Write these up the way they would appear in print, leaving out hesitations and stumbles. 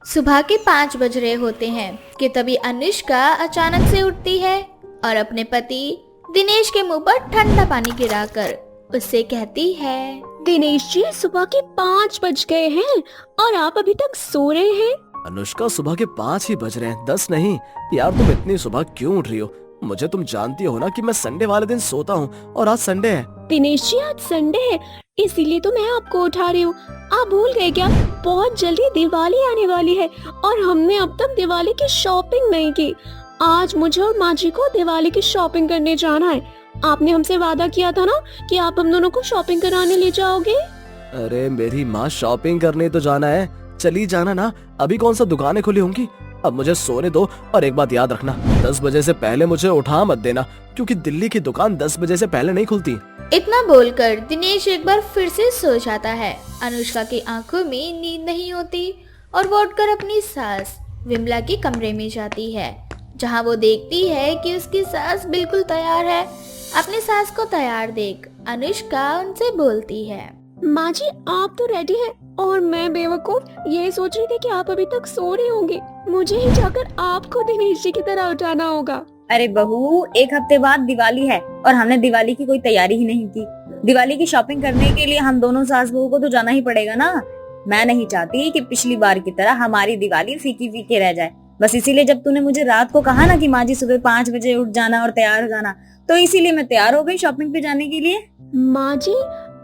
सुबह के 5 बज रहे होते हैं कि तभी अनुष्का अचानक से उठती है और अपने पति दिनेश के मुंह पर ठंडा पानी गिराकर उससे कहती है। दिनेश जी, सुबह के 5 बज गए हैं और आप अभी तक सो रहे हैं। अनुष्का, सुबह के 5 ही बज रहे हैं, 10 नहीं। यार तुम इतनी सुबह क्यों उठ रही हो? मुझे तुम जानती हो ना कि मैं संडे वाले दिन सोता हूँ और आज संडे है। दिनेश जी, आज संडे है, इसीलिए तो मैं आपको उठा रही हूँ। आप भूल गए क्या? बहुत जल्दी दिवाली आने वाली है और हमने अब तक दिवाली की शॉपिंग नहीं की। आज मुझे और माँ जी को दिवाली की शॉपिंग करने जाना है। आपने हमसे वादा किया था ना कि आप हम दोनों को शॉपिंग कराने ले जाओगे। अरे मेरी माँ, शॉपिंग करने तो जाना है, चली जाना ना। अभी कौन सा दुकानें खुली होंगी? अब मुझे सोने दो। और एक बात याद रखना, 10 बजे से पहले मुझे उठा मत देना, क्योंकि दिल्ली की दुकान 10 बजे से पहले नहीं खुलती। इतना बोलकर दिनेश एक बार फिर से सो जाता है। अनुष्का की आंखों में नींद नहीं होती और वो उठकर अपनी सास विमला के कमरे में जाती है, जहां वो देखती है कि उसकी सास बिल्कुल तैयार है। अपनी सास को तैयार देख अनुष्का उनसे बोलती है। माँ जी, आप तो रेडी हैं और मैं बेवकूफ ये सोच रही थी कि आप अभी तक सो रही होंगी। मुझे ही जाकर आपको दिनेश जी की तरह उठाना होगा। अरे बहू, एक हफ्ते बाद दिवाली है और हमने दिवाली की कोई तैयारी ही नहीं की। दिवाली की शॉपिंग करने के लिए हम दोनों सास बहू को तो जाना ही पड़ेगा ना। मैं नहीं चाहती कि पिछली बार की तरह हमारी दिवाली फीकी फीके रह जाए। बस इसीलिए जब तूने मुझे रात को कहा ना कि माँ जी सुबह 5 बजे उठ जाना और तैयार हो जाना, तो इसीलिए मैं तैयार हो गई शॉपिंग पे जाने के लिए। माँ जी,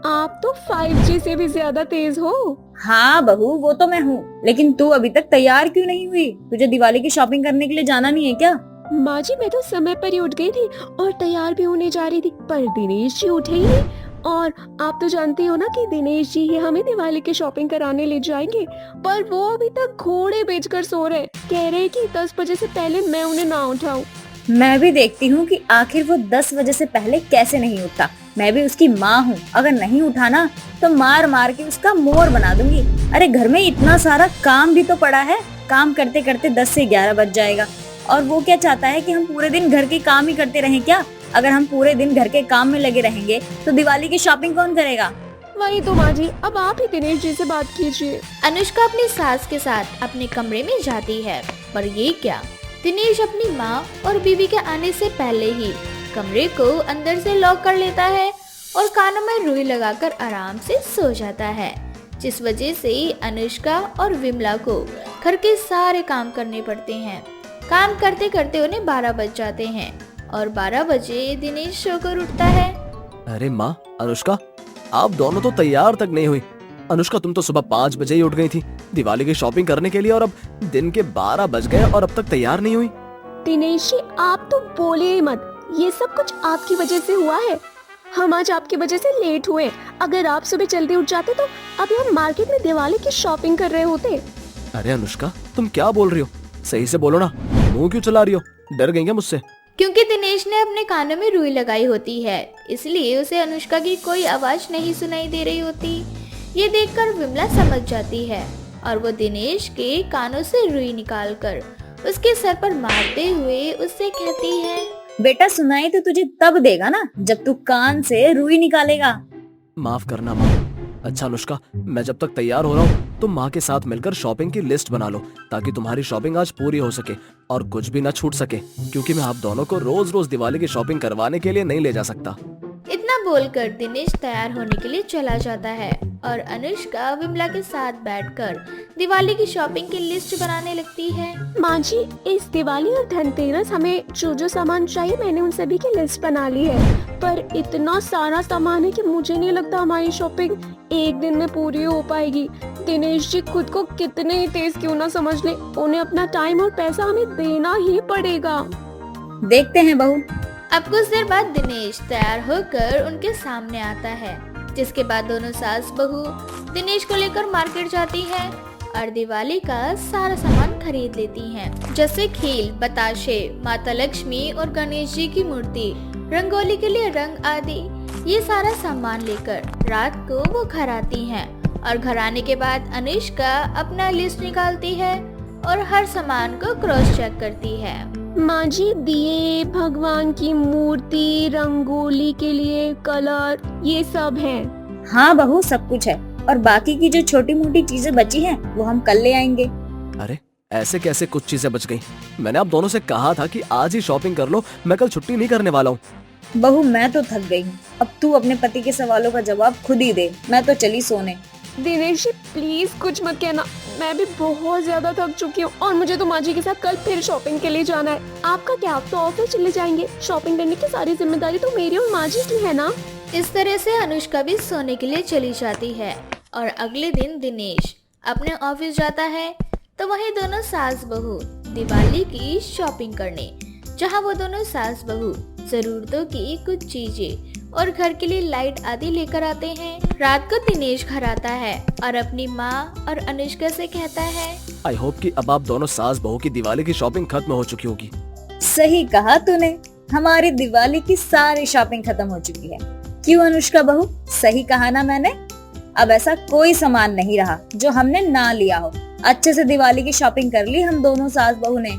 आप तो 5G से भी ज्यादा तेज हो। हाँ बहू, वो तो मैं हूँ, लेकिन तू अभी तक तैयार क्यों नहीं हुई? तुझे दिवाली की शॉपिंग करने के लिए जाना नहीं है क्या? माँ जी, मैं तो समय पर ही उठ गई थी और तैयार भी होने जा रही थी, पर दिनेश जी उठे ही नहीं। और आप तो जानती हो ना कि दिनेश जी ही हमें दिवाली की शॉपिंग कराने ले जाएंगे, पर वो अभी तक घोड़े बेचकर सो रहे। कह रहे कि 10 बजे से पहले मैं उन्हें ना उठाऊं। मैं भी देखती हूँ कि आखिर वो 10 बजे से पहले कैसे नहीं उठता। मैं भी उसकी माँ हूँ, अगर नहीं उठा ना तो मार मार के उसका मोर बना दूंगी। अरे घर में इतना सारा काम भी तो पड़ा है, काम करते करते 10 से 11 बज जाएगा। और वो क्या चाहता है कि हम पूरे दिन घर के काम ही करते रहें क्या? अगर हम पूरे दिन घर के काम में लगे रहेंगे तो दिवाली की शॉपिंग कौन करेगा? वही तो माँ जी, अब आप ही दिनेश जी से बात कीजिए। अनुष्का अपनी सास के साथ अपने कमरे में जाती है, पर ये क्या, दिनेश अपनी माँ और बीवी के आने से पहले ही कमरे को अंदर से लॉक कर लेता है और कानों में रुई लगाकर आराम से सो जाता है, जिस वजह से अनुष्का और विमला को घर के सारे काम करने पड़ते हैं। काम करते करते उन्हें 12 बज जाते हैं और 12 बजे दिनेश सोकर उठता है। अरे माँ, अनुष्का, आप दोनों तो तैयार तक नहीं हुई। अनुष्का, तुम तो सुबह 5 बजे ही उठ गई थी दिवाली की शॉपिंग करने के लिए, और अब दिन के 12 बज गए और अब तक तैयार नहीं हुई। दिनेश जी, आप तो बोले ही मत, ये सब कुछ आपकी वजह से हुआ है। हम आज आपकी वजह से लेट हुए। अगर आप सुबह जल्दी उठ जाते तो अभी हम मार्केट में दिवाली की शॉपिंग कर रहे होते। अरे अनुष्का, तुम क्या बोल रही हो? सही से बोलो ना, मुंह क्यों चला रही हो? डर गई क्या मुझसे? क्योंकि दिनेश ने अपने कानों में रुई लगाई होती है, इसलिए उसे अनुष्का की कोई आवाज नहीं सुनाई दे रही होती। ये देखकर विमला समझ जाती है और वो दिनेश के कानों से रुई निकालकर उसके सर पर मारते हुए उससे कहती है। बेटा, सुनाई तो तुझे तब देगा ना जब तू कान से रुई निकालेगा। माफ करना माँ। अच्छा अनुष्का, मैं जब तक तैयार हो रहा हूँ तुम माँ के साथ मिलकर शॉपिंग की लिस्ट बना लो, ताकि तुम्हारी शॉपिंग आज पूरी हो सके और कुछ भी न छूट सके, क्योंकि मैं आप दोनों को रोज रोज दिवाली की शॉपिंग करवाने के लिए नहीं ले जा सकता। इतना बोलकर दिनेश तैयार होने के लिए चला जाता है और अनुष्का विमला के साथ बैठकर दिवाली की शॉपिंग की लिस्ट बनाने लगती है। माँ जी, इस दिवाली और धनतेरस हमें जो जो सामान चाहिए मैंने उन सभी की लिस्ट बना ली है, पर इतना सारा सामान है कि मुझे नहीं लगता हमारी शॉपिंग एक दिन में पूरी हो पाएगी। दिनेश जी खुद को कितने ही तेज क्यों ना समझ ले, उन्हें अपना टाइम और पैसा हमें देना ही पड़ेगा। देखते हैं बहू। अब कुछ देर बाद दिनेश तैयार होकर उनके सामने आता है, जिसके बाद दोनों सास बहू दिनेश को लेकर मार्केट जाती है और दिवाली का सारा सामान खरीद लेती हैं, जैसे खील, बताशे, माता लक्ष्मी और गणेश जी की मूर्ति, रंगोली के लिए रंग आदि। ये सारा सामान लेकर रात को वो घर आती हैं और घर आने के बाद अनुष्का अपना लिस्ट निकालती है और हर सामान को क्रॉस चेक करती है। माँ जी, दिए, भगवान की मूर्ति, रंगोली के लिए कलर, ये सब है। हाँ बहू, सब कुछ है और बाकी की जो छोटी मोटी चीजें बची हैं वो हम कल ले आएंगे। अरे ऐसे कैसे कुछ चीजें बच गई? मैंने आप दोनों से कहा था कि आज ही शॉपिंग कर लो, मैं कल छुट्टी नहीं करने वाला हूँ। बहू मैं तो थक गई हूँ, अब तू अपने पति के सवालों का जवाब खुद ही दे। मैं तो चली सोने। दिनेश जी प्लीज कुछ मत कहना, मैं भी बहुत ज्यादा थक चुकी हूँ और मुझे तो माँ जी के साथ कल फिर शॉपिंग के लिए जाना है। आपका क्या, आप तो ऑफिस चले जाएंगे, शॉपिंग करने की सारी जिम्मेदारी तो मेरी और माँ जी की है ना। इस तरह से अनुष्का भी सोने के लिए चली जाती है और अगले दिन दिनेश अपने ऑफिस जाता है तो वहीं दोनों सास बहू दिवाली की शॉपिंग करने, जहां वो दोनों सास बहू जरूरतों की कुछ चीजें और घर के लिए लाइट आदि लेकर आते हैं। रात को दिनेश घर आता है और अपनी माँ और अनुष्का से कहता है, आई होप कि अब आप दोनों सास बहू की दिवाली की शॉपिंग खत्म हो चुकी होगी। सही कहा तूने, हमारी दिवाली की सारी शॉपिंग खत्म हो चुकी है। क्यों अनुष्का बहू, सही कहा ना मैंने? अब ऐसा कोई सामान नहीं रहा जो हमने ना लिया हो। अच्छे से दिवाली की शॉपिंग कर ली हम दोनों सास बहू ने।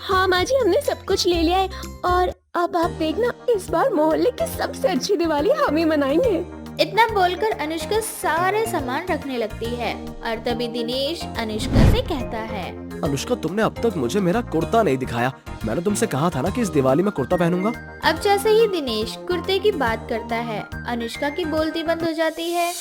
हाँ माँ जी, हमने सब कुछ ले लिया है और अब आप देखना इस बार मोहल्ले की सबसे अच्छी दिवाली हम ही मनाएंगे। इतना बोलकर अनुष्का सारे सामान रखने लगती है और तभी दिनेश अनुष्का से कहता है, अनुष्का तुमने अब तक मुझे मेरा कुर्ता नहीं दिखाया। मैंने तुमसे कहा था ना कि इस दिवाली में कुर्ता पहनूंगा। अब जैसे ही दिनेश कुर्ते की बात करता है, अनुष्का की बोलती बंद हो जाती है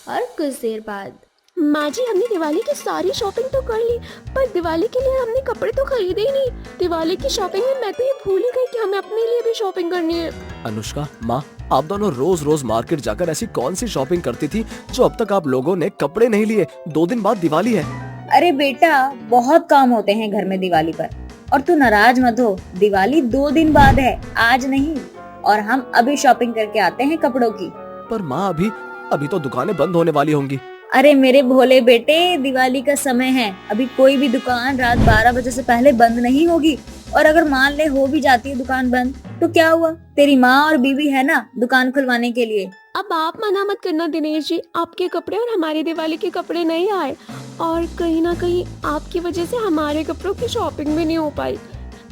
और कुछ देर बाद, माँ जी हमने दिवाली की सारी शॉपिंग तो कर ली, पर दिवाली के लिए हमने कपड़े तो खरीदे ही नहीं। दिवाली की शॉपिंग में मैं तो ये भूल ही गई कि हमें अपने लिए भी शॉपिंग करनी है। अनुष्का माँ, आप दोनों रोज रोज मार्केट जाकर ऐसी कौन सी शॉपिंग करती थी जो अब तक आप लोगों ने कपड़े नहीं लिए? 2 दिन बाद दिवाली है। अरे बेटा, बहुत काम होते हैं घर में दिवाली पर, और तू नाराज मत हो, दिवाली 2 दिन बाद है, आज नहीं। और हम अभी शॉपिंग करके आते हैं कपड़ों की। पर माँ अभी तो दुकानें बंद होने वाली होंगी। अरे मेरे भोले बेटे, दिवाली का समय है, अभी कोई भी दुकान रात 12 बजे से पहले बंद नहीं होगी। और अगर मान ले हो भी जाती है दुकान बंद, तो क्या हुआ, तेरी माँ और बीवी है ना दुकान खुलवाने के लिए। अब आप मना मत करना दिनेश जी, आपके कपड़े और हमारी दिवाली के कपड़े नहीं आए और कहीं ना कहीं आपकी वजह से हमारे कपड़ों की शॉपिंग भी नहीं हो पाई,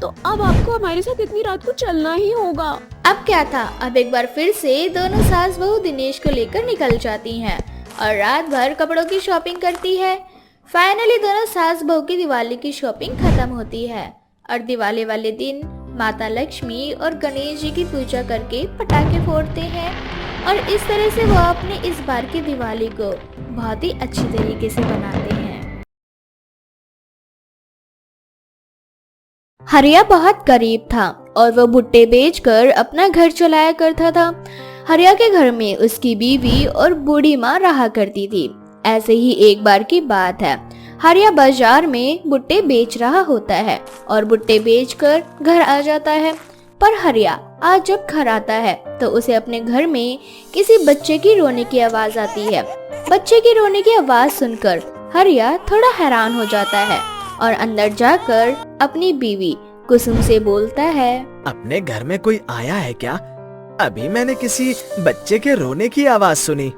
तो अब आपको हमारे साथ इतनी रात को चलना ही होगा। अब क्या था, अब एक बार फिर से दोनों सास बहू दिनेश को लेकर निकल जाती हैं और रात भर कपड़ों की शॉपिंग करती है। फाइनली दोनों सास बहू की दिवाली की शॉपिंग खत्म होती है और दिवाली वाले दिन माता लक्ष्मी और गणेश जी की पूजा करके पटाखे फोड़ते हैं और इस तरह से वो अपने इस बार की दिवाली को बहुत ही अच्छी तरीके से मनाते हैं। हरिया बहुत गरीब था और वो भुट्टे बेचकर अपना घर चलाया करता था। हरिया के घर में उसकी बीवी और बूढ़ी माँ रहा करती थी। ऐसे ही एक बार की बात है, हरिया बाजार में भुट्टे बेच रहा होता है और भुट्टे बेचकर घर आ जाता है। पर हरिया आज जब घर आता है तो उसे अपने घर में किसी बच्चे की रोने की आवाज आती है। बच्चे की रोने की आवाज सुनकर हरिया थोड़ा हैरान हो जाता है और अंदर जाकर अपनी बीवी कुसुम से बोलता है, अपने घर में कोई आया है क्या? अभी मैंने किसी बच्चे के रोने की आवाज सुनी।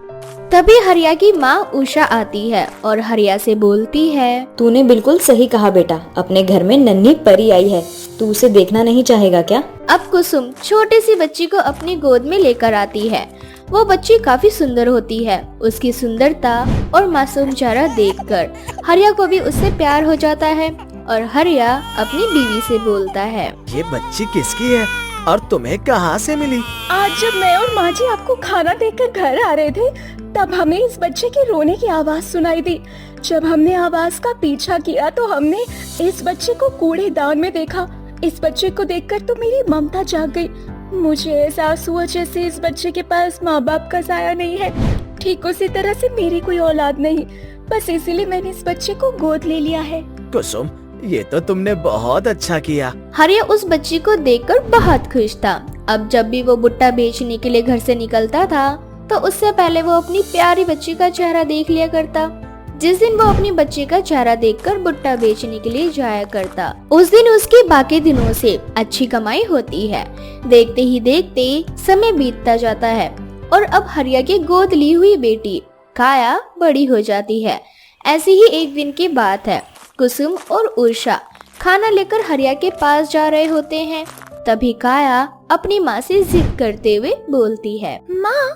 तभी हरिया की माँ उषा आती है और हरिया से बोलती है, तूने बिल्कुल सही कहा बेटा, अपने घर में नन्ही परी आई है, तू उसे देखना नहीं चाहेगा क्या? अब कुसुम छोटी सी बच्ची को अपनी गोद में लेकर आती है। वो बच्ची काफी सुंदर होती है। उसकी सुंदरता और मासूम चेहरा देखकर हरिया को भी उससे प्यार हो जाता है और हरिया अपनी बीवी से बोलता है, ये बच्ची किसकी है और तुम्हें कहाँ से मिली? आज जब मैं और माँ जी आपको खाना देकर घर आ रहे थे तब हमें इस बच्चे के रोने की आवाज सुनाई दी। जब हमने आवाज का पीछा किया तो हमने इस बच्चे को कूड़ेदान में देखा। इस बच्चे को देखकर तो मेरी ममता जाग गई। मुझे एहसास हुआ जैसे इस बच्चे के पास माँ बाप का साया नहीं है, ठीक उसी तरह से मेरी कोई औलाद नहीं, बस इसीलिए मैंने इस बच्चे को गोद ले लिया है। कुसुम, ये तो तुमने बहुत अच्छा किया। हरिया उस बच्ची को देखकर बहुत खुश था। अब जब भी वो भुट्टा बेचने के लिए घर से निकलता था तो उससे पहले वो अपनी प्यारी बच्ची का चेहरा देख लिया करता। जिस दिन वो अपनी बच्ची का चेहरा देखकर भुट्टा बेचने के लिए जाया करता, उस दिन उसकी बाकी दिनों से अच्छी कमाई होती है। देखते ही देखते समय बीतता जाता है और अब हरिया की गोद ली हुई बेटी काया बड़ी हो जाती है। ऐसी ही एक दिन की बात है, कुसुम और उषा खाना लेकर हरिया के पास जा रहे होते हैं। तभी काया अपनी माँ से जिद करते हुए बोलती है, माँ,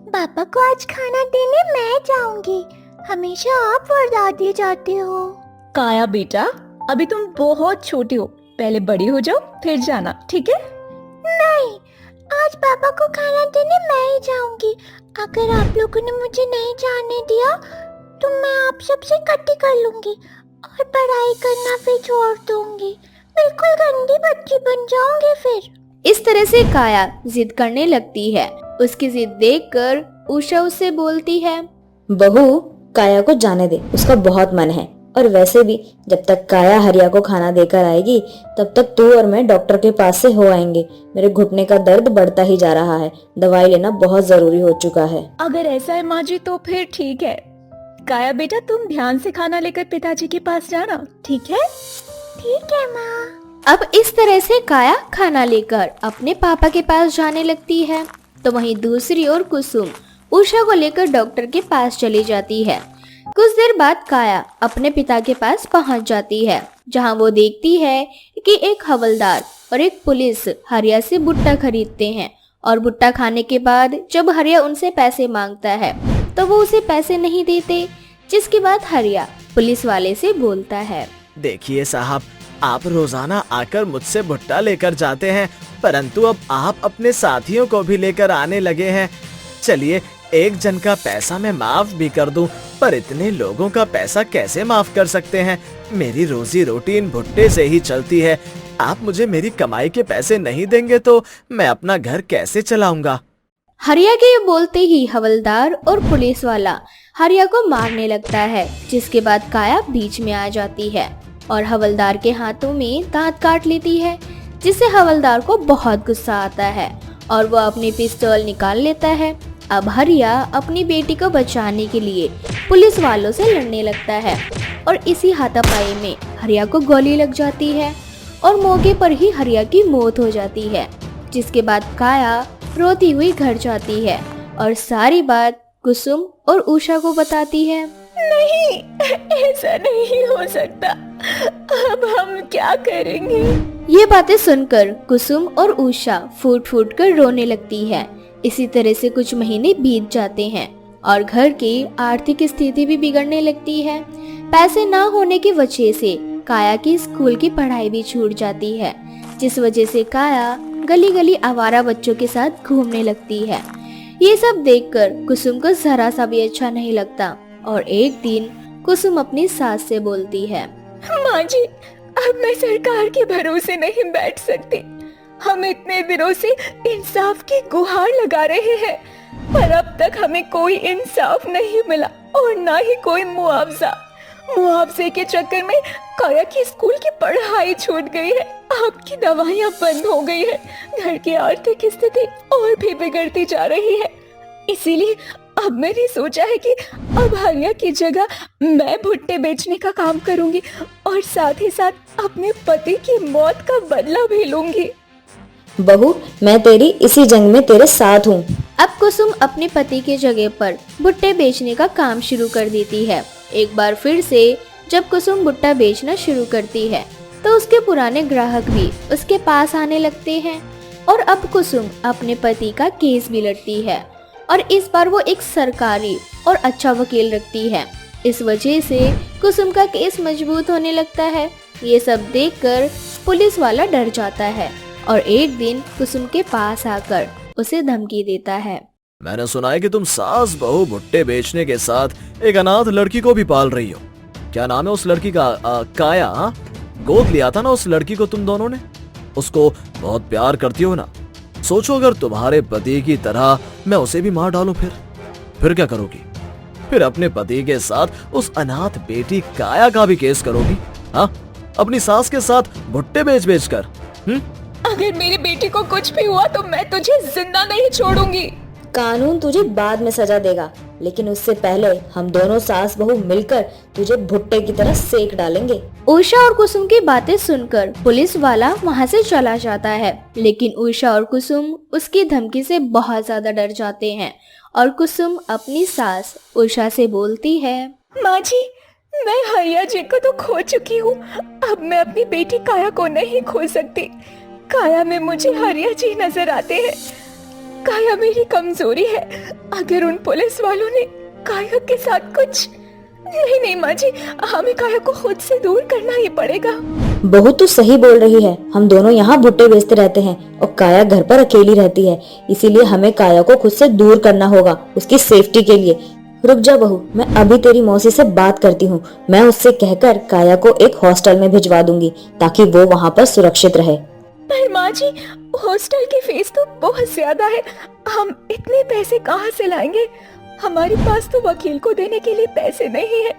पापा को आज खाना देने मैं जाऊंगी, हमेशा आप वरदाती जाती हो। काया बेटा, अभी तुम बहुत छोटी हो, पहले बड़ी हो जाओ फिर जाना, ठीक है? नहीं, आज पापा को खाना देने मैं ही जाऊंगी। अगर आप लोगों ने मुझे नहीं जाने दिया तो मैं आप सबसे इकट्ठी कर लूंगी और पढ़ाई करना फिर छोड़ दूंगी। बिल्कुल गंदी बच्ची बन जाऊंगी फिर। इस तरह से काया जिद करने लगती है। उसकी जिद देखकर उषा उससे बोलती है, बहू काया को जाने दे, उसका बहुत मन है। और वैसे भी जब तक काया हरिया को खाना देकर आएगी तब तक तू और मैं डॉक्टर के पास से हो आएंगे। मेरे घुटने का दर्द बढ़ता ही जा रहा है, दवाई लेना बहुत जरूरी हो चुका है। अगर ऐसा है माँ जी तो फिर ठीक है। काया बेटा तुम ध्यान से खाना लेकर पिताजी के पास जाना, ठीक है? ठीक है माँ। अब इस तरह से काया खाना लेकर अपने पापा के पास जाने लगती है। तो वहीं दूसरी ओर कुसुम उषा को लेकर डॉक्टर के पास चली जाती है। कुछ देर बाद काया अपने पिता के पास पहुंच जाती है, जहां वो देखती है कि एक हवलदार और एक पुलिस हरिया से भुट्टा खरीदते हैं। और भुट्टा खाने के बाद जब हरिया उनसे पैसे मांगता है तो वो उसे पैसे नहीं देते, जिसके बाद हरिया पुलिस वाले से बोलता है, देखिए साहब, आप रोजाना आकर मुझसे भुट्टा लेकर जाते हैं, परंतु अब आप अपने साथियों को भी लेकर आने लगे हैं। चलिए, एक जन का पैसा मैं माफ भी कर दूं, पर इतने लोगों का पैसा कैसे माफ कर सकते हैं? मेरी रोजी रोटी इन भुट्टे से ही चलती है। आप मुझे मेरी कमाई के पैसे नहीं देंगे तो मैं अपना घर कैसे चलाऊंगा? हरिया के ये बोलते ही हवलदार और पुलिस वाला हरिया को मारने लगता है, जिसके बाद काया बीच में आ जाती है और हवलदार के हाथों में दांत काट लेती है, जिससे हवलदार को बहुत गुस्सा आता है और वो अपनी पिस्तौल निकाल लेता है। अब हरिया अपनी बेटी को बचाने के लिए पुलिस वालों से लड़ने लगता है और इसी हाथापाई में हरिया को गोली लग जाती है और मौके पर ही हरिया की मौत हो जाती है। जिसके बाद काया रोती हुई घर जाती है और सारी बात कुसुम और उषा को बताती है। नहीं, ऐसा नहीं हो सकता। अब हम क्या करेंगे? ये बातें सुनकर कुसुम और उषा फूट फूट कर रोने लगती है। इसी तरह से कुछ महीने बीत जाते हैं और घर की आर्थिक स्थिति भी बिगड़ने लगती है। पैसे ना होने की वजह से काया की स्कूल की पढ़ाई भी छूट जाती है, जिस वजह से काया गली गली आवारा बच्चों के साथ घूमने लगती है। ये सब देखकर कुसुम को जरा सा भी अच्छा नहीं लगता और एक दिन कुसुम अपनी सास से बोलती है, माँ जी, अब मैं सरकार के भरोसे नहीं बैठ सकती। हम इतने दिनों से इंसाफ की गुहार लगा रहे हैं, पर अब तक हमें कोई इंसाफ नहीं मिला और ना ही कोई मुआवजा। मुआवजे के चक्कर में काया की स्कूल की पढ़ाई छूट गई है, आपकी दवाइयाँ बंद हो गई है, घर की आर्थिक स्थिति और भी बिगड़ती जा रही है। इसीलिए अब मैंने सोचा है कि अब हरिया की जगह मैं भुट्टे बेचने का काम करूंगी और साथ ही साथ अपने पति की मौत का बदला भी लूंगी। बहू, मैं तेरी इसी जंग में तेरे साथ हूँ। अब कुसुम अपने पति के जगह पर भुट्टे बेचने का काम शुरू कर देती है। एक बार फिर से जब कुसुम भुट्टा बेचना शुरू करती है तो उसके पुराने ग्राहक भी उसके पास आने लगते हैं और अब कुसुम अपने पति का केस भी लड़ती है और इस बार वो एक सरकारी और अच्छा वकील रखती है। इस वजह से कुसुम का केस मजबूत होने लगता है। ये सब देखकर पुलिस वाला डर जाता है और एक दिन कुसुम के पास आकर उसे धमकी देता है। मैंने सुना है कि तुम सास बहू भुट्टे बेचने के साथ एक अनाथ लड़की को भी पाल रही हो। क्या नाम है उस लड़की का? काया। हाँ? गोद लिया था ना उस लड़की को तुम दोनों ने? उसको बहुत प्यार करती हो ना? सोचो अगर तुम्हारे पति की तरह मैं उसे भी मार डालूं, फिर क्या करोगी? फिर अपने पति के साथ उस अनाथ बेटी काया का भी केस करोगी? हाँ, अपनी सास के साथ भुट्टे बेच कर। अगर मेरी बेटी को कुछ भी हुआ तो मैं तुझे जिंदा नहीं छोड़ूंगी। कानून तुझे बाद में सजा देगा, लेकिन उससे पहले हम दोनों सास बहू मिलकर तुझे भुट्टे की तरह सेक डालेंगे। उषा और कुसुम की बातें सुनकर पुलिस वाला वहाँ से चला जाता है, लेकिन उषा और कुसुम उसकी धमकी से बहुत ज्यादा डर जाते हैं और कुसुम अपनी सास उषा से बोलती है, माँ जी, मैं हरिया जी को तो खो चुकी हूँ, अब मैं अपनी बेटी काया को नहीं खो सकती। काया में मुझे हरिया जी नजर आते हैं। काया मेरी कमजोरी है। अगर उन पुलिस वालों ने काया के साथ कुछ नहीं नहीं माँ जी, हमें काया को खुद से दूर करना ही पड़ेगा। बहू तो सही बोल रही है, हम दोनों यहाँ भुट्टे बेचते रहते हैं और काया घर पर अकेली रहती है, इसीलिए हमें काया को खुद से दूर करना होगा उसकी सेफ्टी के लिए। रुक जा बहू, मैं अभी तेरी मौसी से बात करती हूँ। मैं उससे कहकर काया को एक हॉस्टल में भिजवा दूंगी ताकि वो वहाँ पर सुरक्षित रहे। पर माँ जी, हॉस्टल की फीस तो बहुत ज्यादा है, हम इतने पैसे कहाँ से लाएंगे? हमारे पास तो वकील को देने के लिए पैसे नहीं है,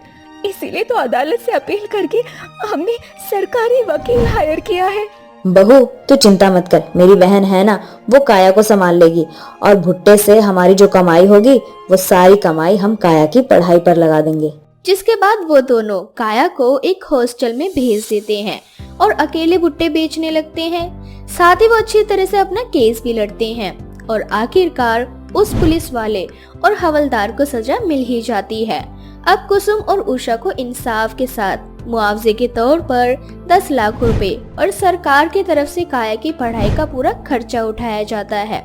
इसीलिए तो अदालत से अपील करके हमने सरकारी वकील हायर किया है। बहू तू चिंता मत कर, मेरी बहन है ना, वो काया को संभाल लेगी और भुट्टे से हमारी जो कमाई होगी वो सारी कमाई हम काया की पढ़ाई पर लगा देंगे। जिसके बाद वो दोनों काया को एक हॉस्टल में भेज देते हैं और अकेले भुट्टे बेचने लगते हैं। साथ ही वो अच्छी तरह से अपना केस भी लड़ते हैं और आखिरकार उस पुलिस वाले और हवलदार को सजा मिल ही जाती है। अब कुसुम और उषा को इंसाफ के साथ मुआवजे के तौर पर 10 लाख रुपए और सरकार की तरफ से काया की पढ़ाई का पूरा खर्चा उठाया जाता है।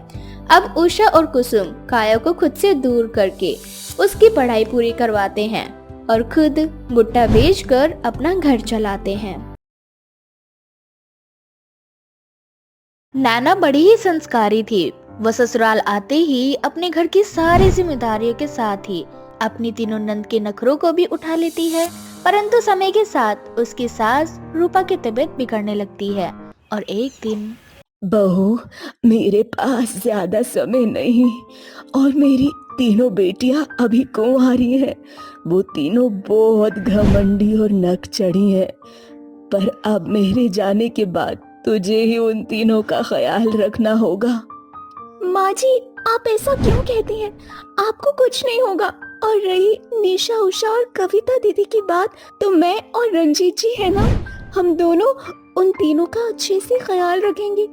अब उषा और कुसुम काया को खुद से दूर करके उसकी पढ़ाई पूरी करवाते हैं और खुद भुट्टा बेचकर अपना घर चलाते हैं। नैना बड़ी ही संस्कारी थी। वह ससुराल आते ही अपने घर की सारी जिम्मेदारियों के साथ ही अपनी तीनों नंद के नखरों को भी उठा लेती है, परंतु समय के साथ उसकी सास रूपा की तबीयत बिगड़ने लगती है और एक दिन बहू, मेरे पास ज्यादा समय नहीं और मेरी तीनों बेटियां अभी कुंवारी हैं। वो तीनों बहुत घमंडी और नक चढ़ी हैं, पर अब मेरे जाने के बाद तुझे ही उन तीनों का ख्याल रखना होगा। माँ जी, आप ऐसा क्यों कहती हैं? आपको कुछ नहीं होगा। और रही निशा, उषा और कविता दीदी की बात, तो मैं और रंजीत जी है ना, हम दोनों उन तीनों का अच्छे से ख्याल रखेंगे।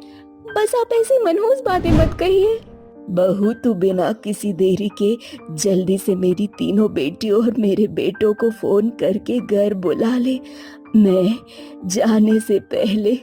बस आप ऐसी मनहूस बातें मत कहिए। बहू, तू बिना किसी देरी के जल्दी से मेरी तीनों बेटियों और मेरे बेटों को फोन करके घर बुला ले। मैं जाने से पहले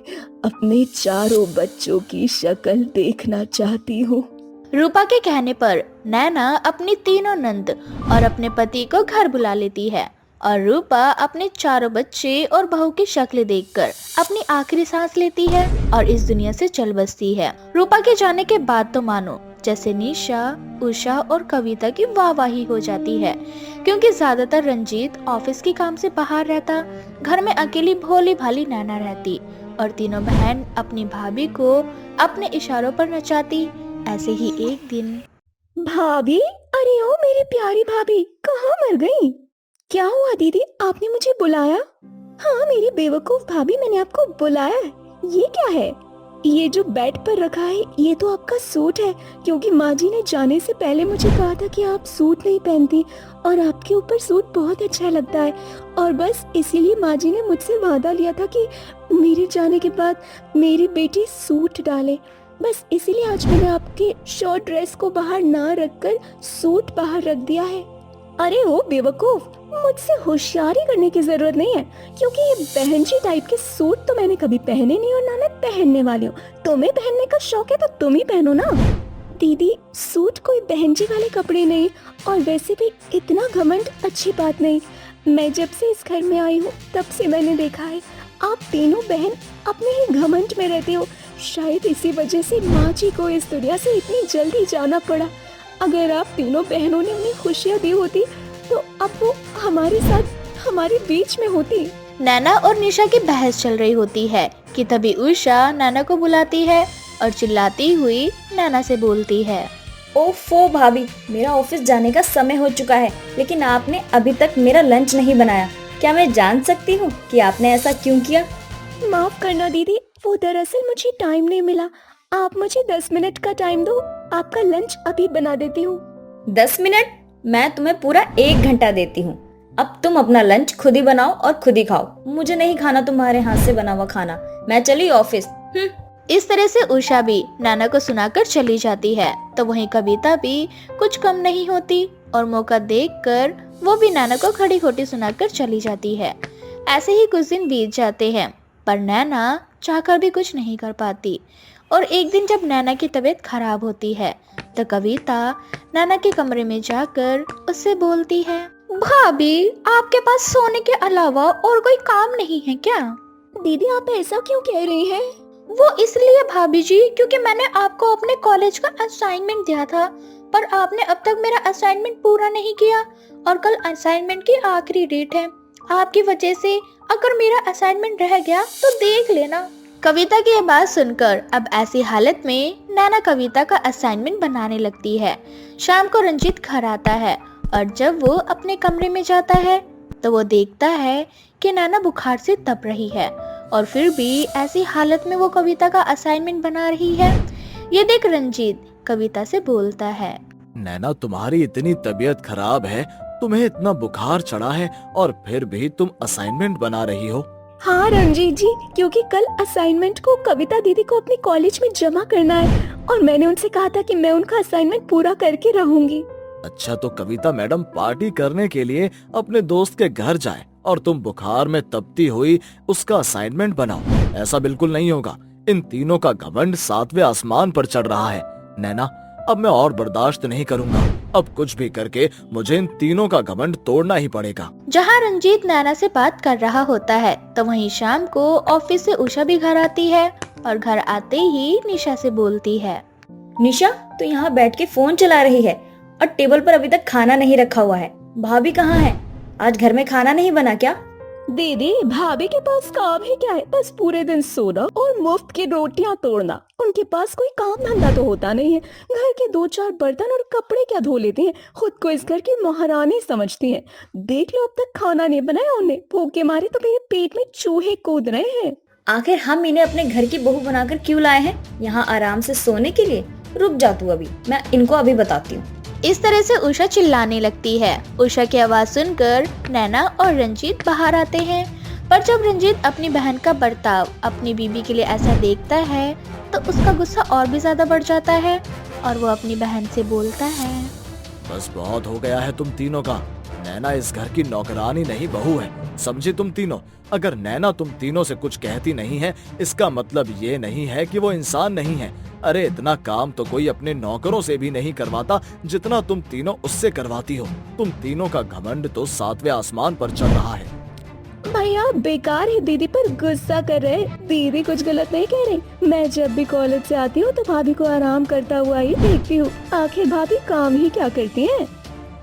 अपने चारों बच्चों की शक्ल देखना चाहती हूँ। रूपा के कहने पर नैना अपनी तीनों नंद और अपने पति को घर बुला लेती है और रूपा अपने चारों बच्चे और बहू की शक्ल देखकर अपनी आखिरी सांस लेती है और इस दुनिया से चल बसती है। रूपा के जाने के बाद तो मानो जैसे निशा, उषा और कविता की वाहवाही हो जाती है, क्योंकि ज्यादातर रंजीत ऑफिस के काम से बाहर रहता, घर में अकेली भोली भाली नैना रहती और तीनों बहन अपनी भाभी को अपने इशारों पर नचाती। ऐसे ही एक दिन भाभी, अरे ओ मेरी प्यारी भाभी, कहाँ मर गई? क्या हुआ दीदी, आपने मुझे बुलाया? हाँ मेरी बेवकूफ भाभी, मैंने आपको बुलाया। ये क्या है? ये जो बेड पर रखा है ये तो आपका सूट है, क्योंकि माँ जी ने जाने से पहले मुझे कहा था कि आप सूट नहीं पहनती और आपके ऊपर सूट बहुत अच्छा लगता है, और बस इसीलिए माँ जी ने मुझसे वादा लिया था कि मेरे जाने के बाद मेरी बेटी सूट डाले। बस इसीलिए आज मैंने आपके शॉर्ट ड्रेस को बाहर ना रखकर सूट बाहर रख दिया है। अरे ओ बेवकूफ, मुझसे होशियारी करने की जरूरत नहीं है, क्योंकि ये बहनजी टाइप के सूट तो मैंने कभी पहने नहीं और ना मैं पहनने वाली हूँ। तुम्हें पहनने का शौक है तो तुम ही पहनो ना। दीदी, सूट कोई बहनजी वाले कपड़े नहीं, और वैसे भी इतना घमंड अच्छी बात नहीं। मैं जब से इस घर में आई हूँ तब से मैंने देखा है आप तीनों बहन अपने ही घमंड में रहती हो। शायद इसी वजह से माँ जी को इस दुनिया से इतनी जल्दी जाना पड़ा। अगर आप तीनों बहनों ने उन्हें खुशियाँ दी होती तो अब वो हमारे साथ हमारे बीच में होती। नैना और निशा की बहस चल रही होती है कि तभी उषा नैना को बुलाती है और चिल्लाती हुई नैना से बोलती है, ओफो भाभी, मेरा ऑफिस जाने का समय हो चुका है, लेकिन आपने अभी तक मेरा लंच नहीं बनाया। क्या मैं जान सकती हूँ कि आपने ऐसा क्यों किया? माफ करना दीदी, वो दरअसल मुझे टाइम नहीं मिला। आप मुझे 10 मिनट का टाइम दो, आपका लंच अभी बना देती हूँ। 10 मिनट? मैं तुम्हें पूरा 1 घंटा देती हूँ। अब तुम अपना लंच खुद ही बनाओ और खुद ही खाओ। मुझे नहीं खाना तुम्हारे हाथ से बना हुआ खाना। मैं चली ऑफिस। इस तरह से उषा भी नैना को सुनाकर चली जाती है, तो वहीं कविता भी कुछ कम नहीं होती और मौका देखकर वो भी नैना को खड़ी खोटी सुनाकर चली जाती है। ऐसे ही कुछ दिन बीत जाते हैं, पर नैना चाहकर भी कुछ नहीं कर पाती। और एक दिन जब नैना की तबीयत खराब होती है तो कविता नैना के कमरे में जाकर उससे बोलती है, भाभी, आपके पास सोने के अलावा और कोई काम नहीं है क्या? दीदी आप ऐसा क्यों कह रही हैं? वो इसलिए भाभी जी, क्योंकि मैंने आपको अपने कॉलेज का असाइनमेंट दिया था, पर आपने अब तक मेरा असाइनमेंट पूरा नहीं किया और कल असाइनमेंट की आखिरी डेट है। आपकी वजह से अगर मेरा असाइनमेंट रह गया तो देख लेना। कविता की यह बात सुनकर अब ऐसी हालत में नैना कविता का असाइनमेंट बनाने लगती है। शाम को रंजीत घर आता है और जब वो अपने कमरे में जाता है तो वो देखता है कि नैना बुखार से तप रही है और फिर भी ऐसी हालत में वो कविता का असाइनमेंट बना रही है। ये देख रंजीत कविता से बोलता है, नैना तुम्हारी इतनी तबीयत खराब है, तुम्हें इतना बुखार चढ़ा है और फिर भी तुम असाइनमेंट बना रही हो। हाँ रंजीत जी, क्योंकि कल असाइनमेंट को कविता दीदी को अपने कॉलेज में जमा करना है और मैंने उनसे कहा था कि मैं उनका असाइनमेंट पूरा करके रहूंगी। अच्छा, तो कविता मैडम पार्टी करने के लिए अपने दोस्त के घर जाए और तुम बुखार में तपती हुई उसका असाइनमेंट बनाओ। ऐसा बिल्कुल नहीं होगा। इन तीनों का घमंड 7वें आसमान पर चढ़ रहा है। नैना, अब मैं और बर्दाश्त नहीं करूंगा। अब कुछ भी करके मुझे इन तीनों का घमंड तोड़ना ही पड़ेगा। जहाँ रंजीत नैना से बात कर रहा होता है तो वहीं शाम को ऑफिस से उषा भी घर आती है और घर आते ही निशा से बोलती है, निशा तो यहाँ बैठ के फोन चला रही है और टेबल पर अभी तक खाना नहीं रखा हुआ है। भाभी कहाँ है? आज घर में खाना नहीं बना क्या? दीदी भाभी के पास काम ही क्या है, बस पूरे दिन सोना और मुफ्त की रोटियां तोड़ना। उनके पास कोई काम धंधा तो होता नहीं है। घर के 2-4 बर्तन और कपड़े क्या धो लेती हैं। खुद को इस घर की महारानी समझती हैं। देख लो अब तक खाना नहीं बनाया उन्हें। भूख के मारे तो मेरे पेट में चूहे कूद रहे हैं। आखिर हम इन्हें अपने घर की बहू बनाकर क्यों लाए हैं? यहाँ आराम से सोने के लिए? रुक जा तू, अभी मैं इनको अभी बताती हूँ। इस तरह से उषा चिल्लाने लगती है। उषा की आवाज सुनकर नैना और रंजीत बाहर आते हैं, पर जब रंजीत अपनी बहन का बर्ताव अपनी बीबी के लिए ऐसा देखता है तो उसका गुस्सा और भी ज्यादा बढ़ जाता है और वो अपनी बहन से बोलता है, बस बहुत हो गया है तुम तीनों का। नैना इस घर की नौकरानी नहीं, बहू है, समझे तुम तीनों। अगर नैना तुम तीनों से कुछ कहती नहीं है, इसका मतलब ये नहीं है कि वो इंसान नहीं है। अरे इतना काम तो कोई अपने नौकरों से भी नहीं करवाता जितना तुम तीनों उससे करवाती हो। तुम तीनों का घमंड तो 7वें आसमान पर चढ़ रहा है। भैया बेकार है दीदी पर गुस्सा कर रहे। दीदी कुछ गलत नहीं कह रही। मैं जब भी कॉलेज से आती हूँ तो भाभी को आराम करता हुआ ही देखती हूँ। आखिर भाभी काम ही क्या करती हैं?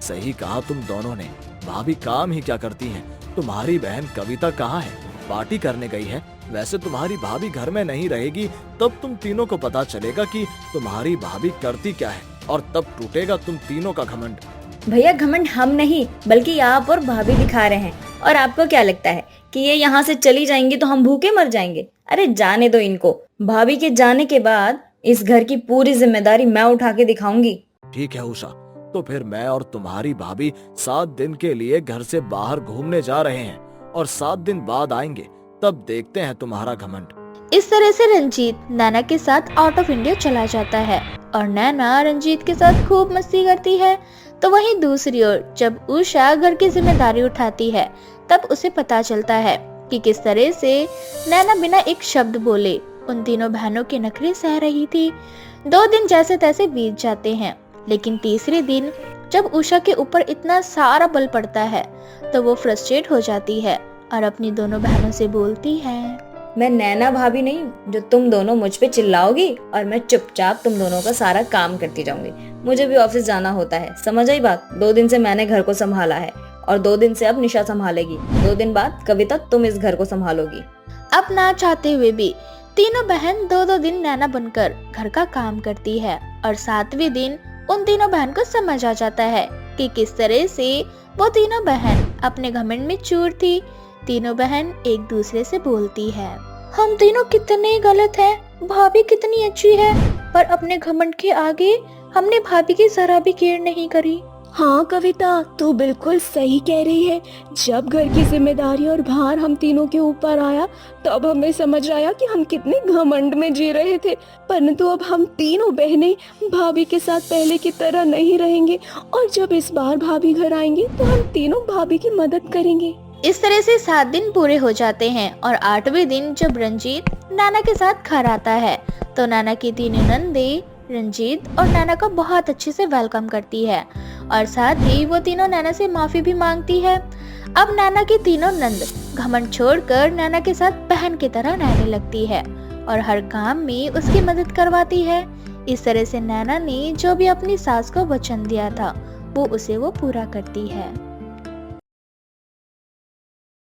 सही कहा तुम दोनों ने, भाभी काम ही क्या करती हैं। तुम्हारी बहन कविता कहाँ है? पार्टी करने गई है। वैसे तुम्हारी भाभी घर में नहीं रहेगी, तब तुम तीनों को पता चलेगा कि तुम्हारी भाभी करती क्या है और तब टूटेगा तुम तीनों का घमंड। भैया घमंड हम नहीं बल्कि आप और भाभी दिखा रहे हैं। और आपको क्या लगता है कि ये यहाँ से चली जाएंगी तो हम भूखे मर जाएंगे? अरे जाने दो इनको। भाभी के जाने के बाद इस घर की पूरी जिम्मेदारी मैं उठा के दिखाऊंगी। ठीक है उषा, तो फिर मैं और तुम्हारी भाभी 7 दिन के लिए घर से बाहर घूमने जा रहे हैं और 7 दिन बाद आएंगे, तब देखते हैं तुम्हारा घमंड। इस तरह से रंजीत नैना के साथ आउट ऑफ इंडिया चला जाता है और नैना रंजीत के साथ खूब मस्ती करती है। तो वहीं दूसरी ओर जब उषा घर की जिम्मेदारी उठाती है तब उसे पता चलता है कि किस तरह से नैना बिना एक शब्द बोले उन तीनों बहनों के नखरे सह रही थी। 2 दिन जैसे तैसे बीत जाते हैं, लेकिन तीसरे दिन जब उषा के ऊपर इतना सारा बल पड़ता है तो वो फ्रस्ट्रेट हो जाती है और अपनी दोनों बहनों से बोलती है, मैं नैना भाभी नहीं जो तुम दोनों मुझ पे चिल्लाओगी और मैं चुपचाप तुम दोनों का सारा काम करती जाऊंगी। मुझे भी ऑफिस जाना होता है, समझ आई बात? 2 दिन से मैंने घर को संभाला है और 2 दिन से अब निशा संभालेगी। 2 दिन बाद कविता तुम इस घर को संभालोगी। अब ना चाहते हुए भी तीनों बहन 2-2 दिन नैना बनकर घर का काम करती है और 7वें दिन उन तीनों बहन को समझ आ जाता है कि किस तरह से वो तीनों बहन अपने घमंड में चूर थी। तीनों बहन एक दूसरे से बोलती है, हम तीनों कितने गलत हैं, भाभी कितनी अच्छी है, पर अपने घमंड के आगे हमने भाभी की जरा भी केयर नहीं करी। हाँ कविता, तू बिल्कुल सही कह रही है। जब घर की जिम्मेदारी और भार हम तीनों के ऊपर आया तब हमें समझ आया कि हम कितने घमंड में जी रहे थे। परंतु अब हम तीनों बहनें भाभी के साथ पहले की तरह नहीं रहेंगे और जब इस बार भाभी घर आएंगी तो हम तीनों भाभी की मदद करेंगे। इस तरह से 7 दिन पूरे हो जाते हैं और 8वें दिन जब रंजीत नाना के साथ घर आता है तो नाना की तीनों नंदे रंजीत और नैना का बहुत अच्छे से वेलकम करती है और साथ ही वो तीनों नैना से माफी भी मांगती है। अब नैना की तीनों नंद घमंड छोड़कर नैना के साथ बहन की तरह रहने लगती है और हर काम में उसकी मदद करवाती है। इस तरह से नैना ने जो भी अपनी सास को वचन दिया था वो पूरा करती है।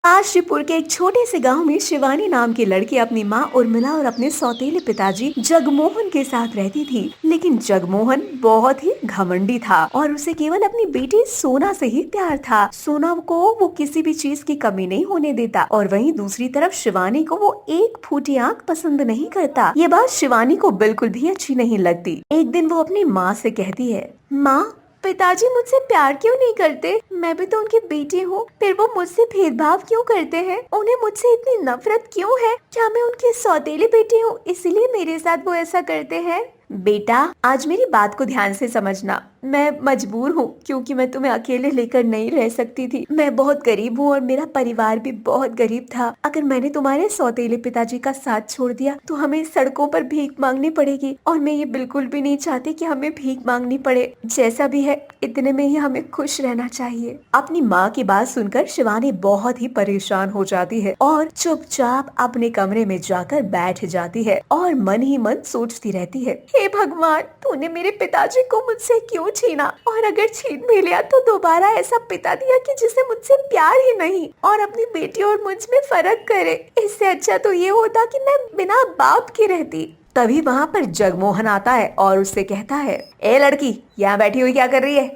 काशीपुर के एक छोटे से गांव में शिवानी नाम की लड़की अपनी माँ उर्मिला और अपने सौतेले पिताजी जगमोहन के साथ रहती थी। लेकिन जगमोहन बहुत ही घमंडी था और उसे केवल अपनी बेटी सोना से ही प्यार था। सोना को वो किसी भी चीज की कमी नहीं होने देता और वहीं दूसरी तरफ शिवानी को वो एक फूटी आंख पसंद नहीं करता। ये बात शिवानी को बिल्कुल भी अच्छी नहीं लगती। एक दिन वो अपनी माँ से कहती है, माँ पिताजी मुझसे प्यार क्यों नहीं करते? मैं भी तो उनकी बेटी हूँ, फिर वो मुझसे भेदभाव क्यों करते हैं? उन्हें मुझसे इतनी नफरत क्यों है? क्या मैं उनकी सौतेली बेटी हूँ इसलिए मेरे साथ वो ऐसा करते हैं? बेटा आज मेरी बात को ध्यान से समझना, मैं मजबूर हूँ क्योंकि मैं तुम्हें अकेले लेकर नहीं रह सकती थी। मैं बहुत गरीब हूँ और मेरा परिवार भी बहुत गरीब था। अगर मैंने तुम्हारे सौतेले पिताजी का साथ छोड़ दिया तो हमें सड़कों पर भीख मांगनी पड़ेगी और मैं ये बिल्कुल भी नहीं चाहती कि हमें भीख मांगनी पड़े। जैसा भी है इतने में ही हमें खुश रहना चाहिए। अपनी माँ की बात सुनकर शिवानी बहुत ही परेशान हो जाती है और चुपचाप अपने कमरे में जाकर बैठ जाती है और मन ही मन सोचती रहती है, हे भगवान तूने मेरे पिताजी को मुझसे क्यों छीना, और अगर छीन भी लिया तो दोबारा ऐसा पिता दिया कि जिसे मुझसे प्यार ही नहीं और अपनी बेटी और मुझ में फर्क करे। इससे अच्छा तो ये होता कि मैं बिना बाप की रहती। तभी वहाँ पर जगमोहन आता है और उससे कहता है, ए लड़की यहाँ बैठी हुई क्या कर रही है?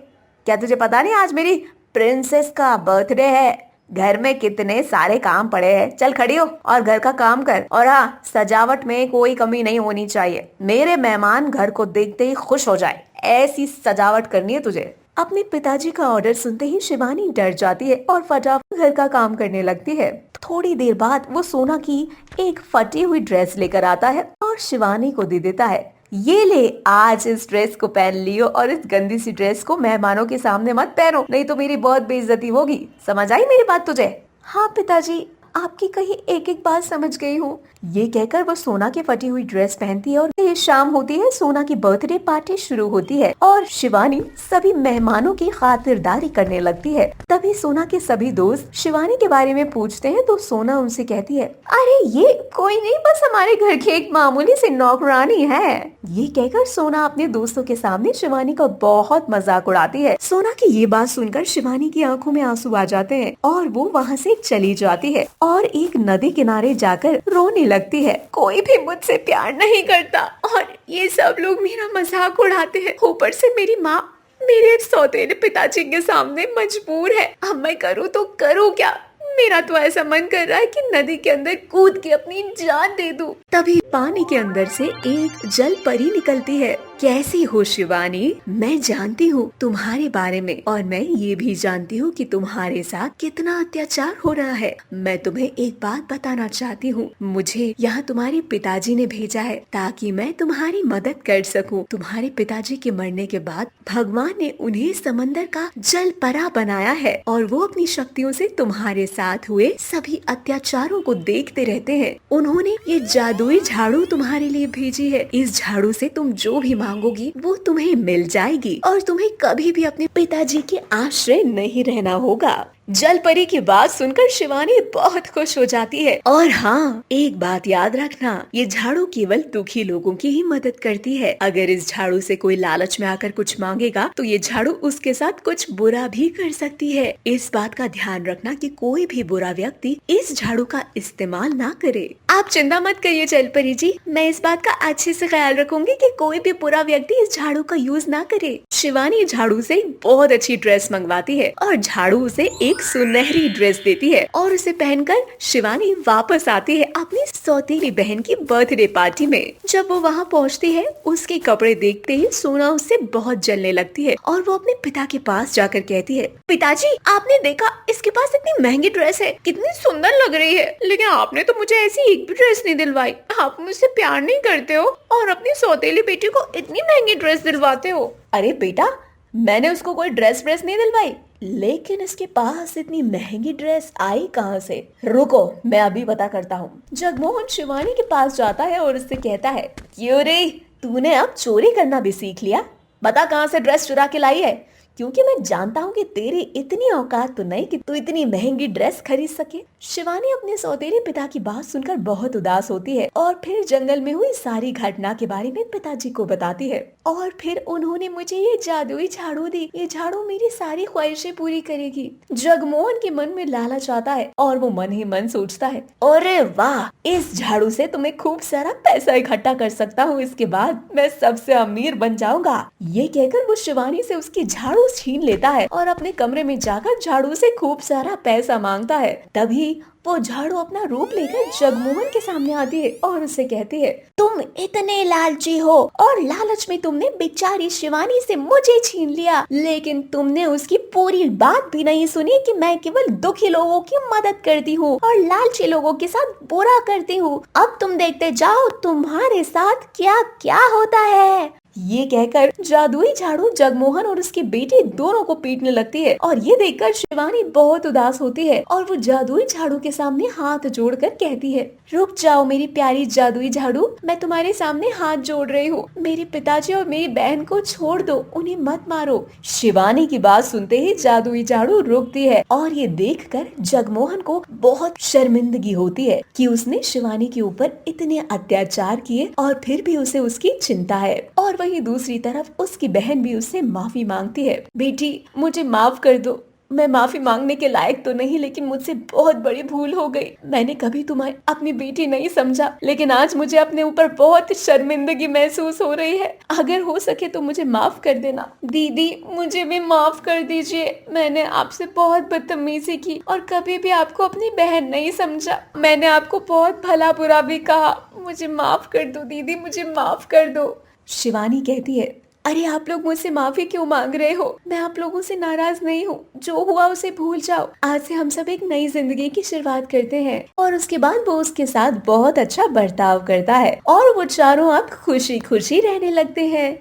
क्या तुझे पता नहीं आज मेरी प्रिंसेस का बर्थडे है? घर में कितने सारे काम पड़े हैं, चल खड़ी हो और घर का काम कर। और हाँ, सजावट में कोई कमी नहीं होनी चाहिए, मेरे मेहमान घर को देखते ही खुश हो जाए, ऐसी सजावट करनी है तुझे। अपने पिताजी का ऑर्डर सुनते ही शिवानी डर जाती है और फटाफट घर का काम करने लगती है। थोड़ी देर बाद वो सोना की एक फटी हुई ड्रेस लेकर आता है और शिवानी को दे देता है, ये ले आज इस ड्रेस को पहन लियो और इस गंदी सी ड्रेस को मेहमानों के सामने मत पहनो, नहीं तो मेरी बहुत बेइज्जती होगी। समझ आई मेरी बात तुझे? हाँ पिताजी, आपकी कही एक एक बात समझ गई हूँ। ये कहकर वो सोना की फटी हुई ड्रेस पहनती है और ये शाम होती है, सोना की बर्थडे पार्टी शुरू होती है और शिवानी सभी मेहमानों की खातिरदारी करने लगती है। तभी सोना के सभी दोस्त शिवानी के बारे में पूछते हैं तो सोना उनसे कहती है, अरे ये कोई नहीं, बस हमारे घर की एक मामूली सी नौकरानी है। ये कहकर सोना अपने दोस्तों के सामने शिवानी का बहुत मजाक उड़ाती है। सोना की ये बात सुनकर शिवानी की आंखों में आंसू आ जाते हैं और वो वहाँ से चली जाती है और एक नदी किनारे जाकर रोने लगती है। कोई भी मुझसे प्यार नहीं करता और ये सब लोग मेरा मजाक उड़ाते हैं। ऊपर से मेरी माँ मेरे सौतेले पिताजी के सामने मजबूर है। अब मैं करूँ तो करूँ क्या? मेरा तो ऐसा मन कर रहा है कि नदी के अंदर कूद के अपनी जान दे दूं। तभी पानी के अंदर से एक जल परी निकलती है। कैसी हो शिवानी? मैं जानती हूँ तुम्हारे बारे में और मैं ये भी जानती हूँ कि तुम्हारे साथ कितना अत्याचार हो रहा है। मैं तुम्हें एक बात बताना चाहती हूँ, मुझे यहाँ तुम्हारे पिताजी ने भेजा है ताकि मैं तुम्हारी मदद कर सकूँ। तुम्हारे पिताजी के मरने के बाद भगवान ने उन्हें समंदर का जल परा बनाया है और वो अपनी शक्तियों से तुम्हारे साथ हुए सभी अत्याचारों को देखते रहते हैं। उन्होंने ये जादुई झाड़ू तुम्हारे लिए भेजी है। इस झाड़ू से तुम जो भी मांगोगी वो तुम्हें मिल जाएगी और तुम्हें कभी भी अपने पिताजी के आश्रय नहीं रहना होगा। जल परी की बात सुनकर शिवानी बहुत खुश हो जाती है। और हाँ, एक बात याद रखना, ये झाड़ू केवल दुखी लोगों की ही मदद करती है। अगर इस झाड़ू से कोई लालच में आकर कुछ मांगेगा तो ये झाड़ू उसके साथ कुछ बुरा भी कर सकती है। इस बात का ध्यान रखना कि कोई भी बुरा व्यक्ति इस झाड़ू का इस्तेमाल ना करे। आप चिंता मत करिए जल परी जी, मैं इस बात का अच्छे से ख्याल रखूंगी कि कोई भी बुरा व्यक्ति इस झाड़ू का यूज ना करे। शिवानी झाड़ू से बहुत अच्छी ड्रेस मंगवाती है और झाड़ू उसे एक सुनहरी ड्रेस देती है और उसे पहनकर शिवानी वापस आती है अपनी सौतेली बहन की बर्थडे पार्टी में। जब वो वहाँ पहुँचती है, उसके कपड़े देखते ही सोना उससे बहुत जलने लगती है और वो अपने पिता के पास जाकर कहती है, पिताजी आपने देखा इसके पास इतनी महंगी ड्रेस है, कितनी सुंदर लग रही है, लेकिन आपने तो मुझे ऐसी एक भी ड्रेस नहीं दिलवाई। आप मुझसे प्यार नहीं करते हो और अपनी सौतेली बेटी को इतनी महंगी ड्रेस दिलवाते हो। अरे बेटा, मैंने उसको कोई ड्रेस नहीं दिलवाई, लेकिन इसके पास इतनी महंगी ड्रेस आई कहाँ से? रुको, मैं अभी पता करता हूँ। जगमोहन शिवानी के पास जाता है और उससे कहता है, क्यों रे, तूने अब चोरी करना भी सीख लिया। बता कहाँ से ड्रेस चुरा के लाई है, क्योंकि मैं जानता हूँ कि तेरी इतनी औकात तो नहीं कि तू इतनी महंगी ड्रेस खरीद सके। शिवानी अपने सौतेले पिता की बात सुनकर बहुत उदास होती है और फिर जंगल में हुई सारी घटना के बारे में पिताजी को बताती है। और फिर उन्होंने मुझे ये जादुई झाड़ू दी, ये झाड़ू मेरी सारी ख्वाहिशें पूरी करेगी। जगमोहन के मन में लालच आता है और वो मन ही मन सोचता है, अरे वाह, इस झाड़ू से तुम्हें खूब सारा पैसा इकट्ठा कर सकता हूँ, इसके बाद मैं सबसे अमीर बन जाऊंगा। ये कहकर वो शिवानी से उसकी झाड़ू छीन लेता है और अपने कमरे में जाकर झाड़ू से खूब सारा पैसा मांगता है। तभी वो झाड़ू अपना रूप लेकर जगमोहन के सामने आती है और उसे कहती है, तुम इतने लालची हो और लालच में तुमने बेचारी शिवानी से मुझे छीन लिया, लेकिन तुमने उसकी पूरी बात भी नहीं सुनी कि मैं केवल दुखी लोगों की मदद करती हूँ और लालची लोगों के साथ बुरा करती हूँ। अब तुम देखते जाओ तुम्हारे साथ क्या क्या होता है। ये कहकर जादुई झाड़ू जगमोहन और उसकी बेटी दोनों को पीटने लगती है और ये देखकर शिवानी बहुत उदास होती है और वो जादुई झाड़ू के सामने हाथ जोड़कर कहती है, रुक जाओ मेरी प्यारी जादुई झाड़ू, मैं तुम्हारे सामने हाथ जोड़ रही हूँ। मेरे पिताजी और मेरी बहन को छोड़ दो, उन्हें मत मारो। शिवानी की बात सुनते ही जादुई झाड़ू रुकती है और ये देखकर जगमोहन को बहुत शर्मिंदगी होती है कि उसने शिवानी के ऊपर इतने अत्याचार किए और फिर भी उसे उसकी चिंता है। और वहीं दूसरी तरफ उसकी बहन भी उससे माफी मांगती है, बेटी मुझे माफ कर दो, मैं माफी मांगने के लायक तो नहीं, लेकिन मुझसे बहुत बड़ी भूल हो गई। मैंने कभी तुम्हें अपनी बेटी नहीं समझा, लेकिन आज मुझे अपने ऊपर बहुत शर्मिंदगी महसूस हो रही है। अगर हो सके तो मुझे माफ कर देना। दीदी मुझे भी माफ कर दीजिए, मैंने आपसे बहुत बदतमीजी की और कभी भी आपको अपनी बहन नहीं समझा। मैंने आपको बहुत भला बुरा भी कहा, मुझे माफ कर दो दीदी, मुझे माफ कर दो। शिवानी कहती है, अरे आप लोग मुझसे माफी क्यों मांग रहे हो? मैं आप लोगों से नाराज नहीं हूँ, जो हुआ उसे भूल जाओ। आज से हम सब एक नई जिंदगी की शुरुआत करते हैं। और उसके बाद वो उसके साथ बहुत अच्छा बर्ताव करता है और वो चारों अब खुशी खुशी रहने लगते हैं।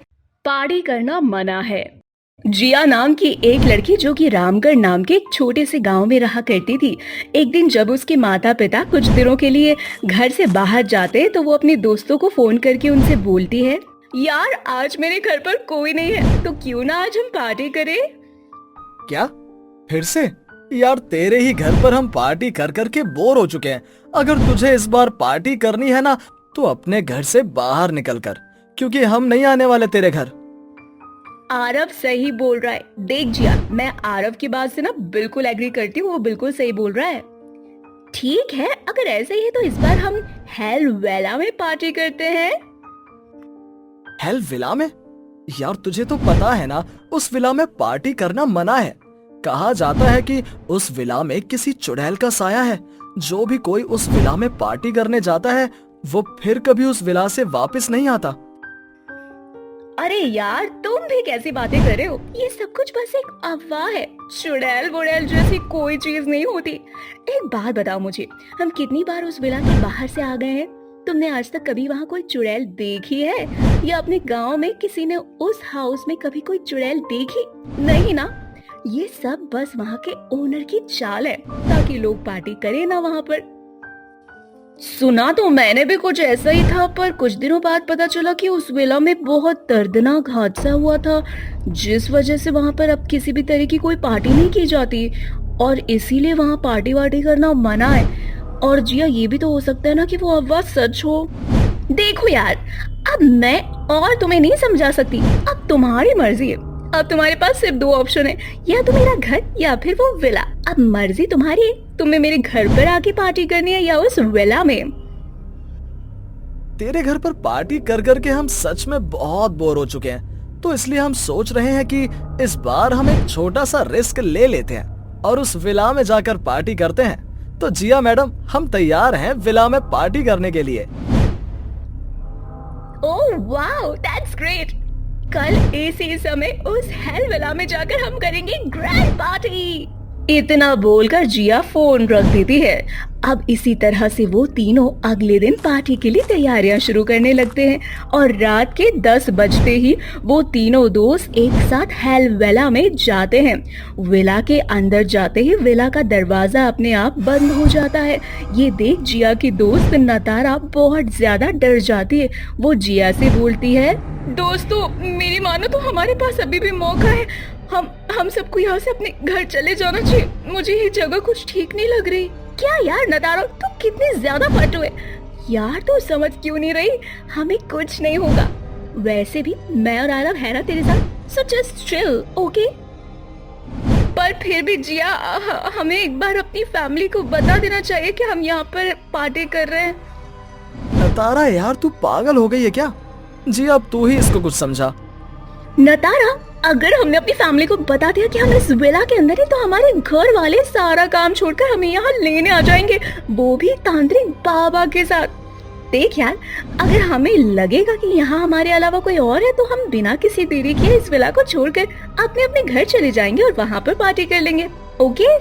पार्टी करना मना है। जिया नाम की एक लड़की जो कि रामगढ़ नाम के एक छोटे से गांव में रहा करती थी, एक दिन जब उसके माता पिता कुछ दिनों के लिए घर से बाहर जाते तो वो अपने दोस्तों को फोन करके उनसे बोलती है, यार आज मेरे घर पर कोई नहीं है तो क्यों ना आज हम पार्टी करें। क्या फिर से? यार तेरे ही घर पर हम पार्टी कर कर के बोर हो चुके हैं। अगर तुझे इस बार पार्टी करनी है ना तो अपने घर से बाहर निकल कर, क्योंकि हम नहीं आने वाले तेरे घर। आरव सही बोल रहा है। देख जिया, मैं आरव की बात से ना बिल्कुल एग्री करती हूँ, वो बिल्कुल सही बोल रहा है। ठीक है, अगर ऐसे ही है तो इस बार हम हेल वेला में पार्टी करते हैं। हेल विला में? यार तुझे तो पता है ना उस विला में पार्टी करना मना है। कहा जाता है कि उस विला में किसी चुड़ैल का साया है। जो भी कोई उस विला में पार्टी करने जाता है वो फिर कभी उस विला से वापस नहीं आता। अरे यार तुम भी कैसी बातें कर रहे हो? ये सब कुछ बस एक अफवाह है। चुड़ैल वुड़ैल जैसी कोई चीज नहीं होती। एक बात बताओ मुझे, हम कितनी बार उस विला के बाहर से आ गए हैं? तुमने आज तक कभी वहाँ कोई चुड़ैल देखी है? या अपने गांव में किसी ने उस हाउस में कभी कोई चुड़ैल देखी? नहीं ना। ये सब बस वहाँ के ओनर की चाल है ताकि लोग पार्टी करें ना वहाँ पर। सुना तो मैंने भी कुछ ऐसा ही था, पर कुछ दिनों बाद पता चला कि उस विला में बहुत दर्दनाक हादसा हुआ था, जिस वजह से वहाँ पर अब किसी भी तरह की कोई पार्टी नहीं की जाती और इसीलिए वहाँ पार्टी वार्टी करना मना है। और जिया, ये भी तो हो सकता है ना कि वो अफवाह सच हो। देखो यार, अब मैं और तुम्हें नहीं समझा सकती, अब तुम्हारी मर्जी है। अब तुम्हारे पास सिर्फ दो ऑप्शन है, या तो मेरा घर या फिर वो विला। अब मर्जी तुम्हारी है, तुम्हें मेरे घर पर आके पार्टी करनी है या उस विला में। तेरे घर पर पार्टी कर कर के हम सच में बहुत बोर हो चुके हैं, तो इसलिए हम सोच रहे हैं कि इस बार हम एक छोटा सा रिस्क ले लेते हैं और उस विला में जाकर पार्टी करते हैं। तो जिया मैडम, हम तैयार हैं विला में पार्टी करने के लिए। Oh wow, that's great. कल इसी समय उस हेल विला में जाकर हम करेंगे ग्रैंड पार्टी। इतना बोलकर जिया फोन रख देती है। अब इसी तरह से वो तीनों अगले दिन पार्टी के लिए तैयारियां शुरू करने लगते हैं और रात के 10 बजते ही वो तीनों दोस्त एक साथ हेल विला में जाते हैं। विला के अंदर जाते ही विला का दरवाजा अपने आप बंद हो जाता है। ये देख जिया की दोस्त नतारा बहुत ज्यादा डर जाती है। वो जिया से बोलती है, दोस्तों मेरी मानो तो हमारे पास अभी भी मौका है। हम सबको यहाँ से अपने घर चले जाना चाहिए। मुझे ये जगह कुछ ठीक नहीं लग रही। क्या यार नतारो, तू कितनी ज्यादा पटु है यार, तू समझ क्यों नहीं रही? हमें कुछ नहीं होगा। वैसे भी मैं और आरव है ना तेरे साथ, सो जस्ट चिल, ओके? पर फिर भी जिया, हमें एक बार अपनी फैमिली को बता देना चाहिए कि हम यहाँ पर पार्टी कर रहे हैं। नतारा यार, तू पागल हो गई है क्या? जी अब तू ही इसको कुछ समझा। नतारा, अगर हमने अपनी फैमिली को बता दिया कि हम इस विला के अंदर है तो हमारे घर वाले सारा काम छोड़कर हमें यहाँ लेने आ जाएंगे, वो भी तांत्रिक बाबा के साथ। देख यार, अगर हमें लगेगा कि यहाँ हमारे अलावा कोई और है तो हम बिना किसी देरी के इस विला को छोड़कर अपने अपने घर चले जाएंगे और वहाँ पर पार्टी कर लेंगे, ओके?